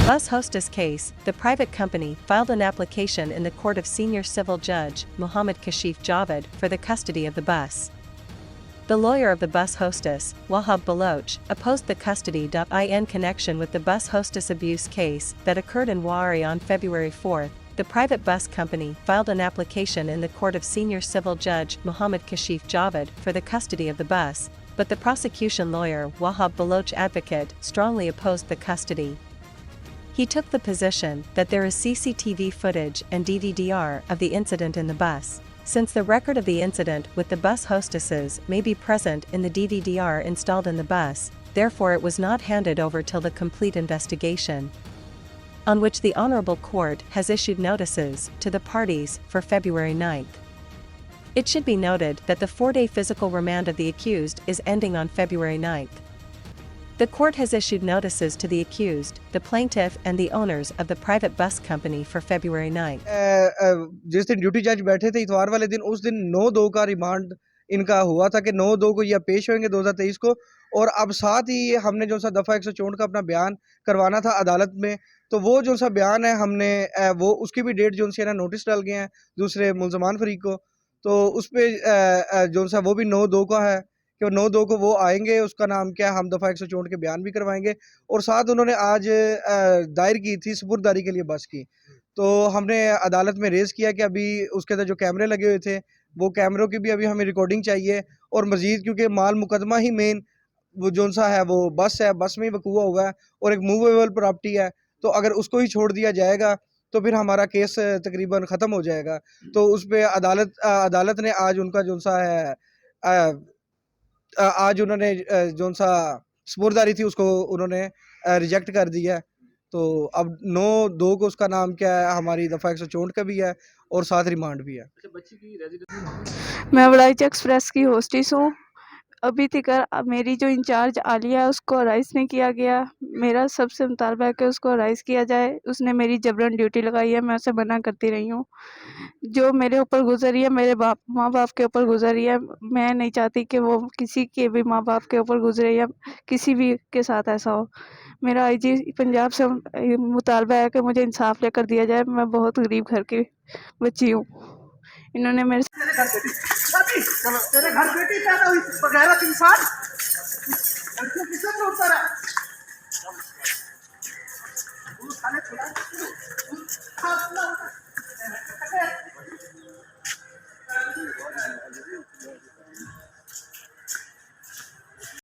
Bus hostess case, the private company filed an application in the court of senior civil judge, Mohammed Kashif Javed, for the custody of the bus. The lawyer of the bus hostess, Wahab Baloch, opposed the custody. In connection with the bus hostess abuse case that occurred in Wahari on February 4, the private bus company filed an application in the court of senior civil judge, Mohammed Kashif Javed, for the custody of the bus, but the prosecution lawyer, Wahab Baloch advocate, strongly opposed the custody. He took the position that there is CCTV footage and DVDR of the incident in the bus. Since the record of the incident with the bus hostesses may be present in the DVDR installed in the bus, therefore it was not handed over till the complete investigation, on which the Honorable Court has issued notices to the parties for February 9th. It should be noted that the 4-day physical remand of the accused is ending on February 9th. The court has issued notices to the accused, the plaintiff and the owners of the private bus company for February 9th. जिस दिन duty जज बैठे थे इतवार वाले दिन, उस दिन 9/2 का रिमांड इनका हुआ था कि 9/2 को यह पेश होंगे 2023 को। और अब साथ ही हमने जो सा दफ़ा 164 का अपना बयान करवाना था अदालत में, तो वो जो सा बयान है हमने वो उसकी भी डेट जो सी है ना नोटिस डाल गए हैं दूसरे मुलजमान फरीक को, तो उस पर जो सा वो भी 9/2 का है कि 9/2 को वो आएंगे। उसका नाम क्या है, हम दफ़ा 164 के बयान भी करवाएंगे। और साथ उन्होंने आज दायर की थी सुपुर्दारी के लिए बस की, तो हमने अदालत में रेज़ किया कि अभी उसके अंदर जो कैमरे लगे हुए थे वो कैमरों की भी अभी हमें रिकॉर्डिंग चाहिए। और मज़ीद क्योंकि माल मुकदमा ही मेन वो जो सा है वो बस है, बस में ही वकूआ हुआ है और एक मूवेबल प्रॉपर्टी है, तो अगर उसको ही छोड़ दिया जाएगा तो फिर हमारा केस तकरीबन ख़त्म हो जाएगा। तो उस पर अदालत ने आज उनका जो सा है आज उन्होंने जो सा सुपुर्दारी थी उसको उन्होंने रिजेक्ट कर दिया है। तो अब 9/2 को उसका नाम क्या है, हमारी दफ़ा 164 का भी है और साथ रिमांड भी है। मैं वड़ाइच एक्सप्रेस की होस्टिस हूँ। अभी तक मेरी जो इंचार्ज आलिया है उसको अराइज नहीं किया गया। मेरा सबसे मुतालबा है कि उसको अराइज किया जाए। उसने मेरी जबरन ड्यूटी लगाई है, मैं उसे मना करती रही हूँ। जो मेरे ऊपर गुजरी है, मेरे माँ बाप के ऊपर गुजरी है, मैं नहीं चाहती कि वो किसी के भी माँ बाप के ऊपर गुजरे या किसी भी के साथ ऐसा हो। मेरा आईजी पंजाब से मुतालबा है कि मुझे इंसाफ लेकर दिया जाए। मैं बहुत गरीब घर की बच्ची हूँ। इन्होंने मेरे तेरे घर बेटी पैदा हुई बगैरत इंसान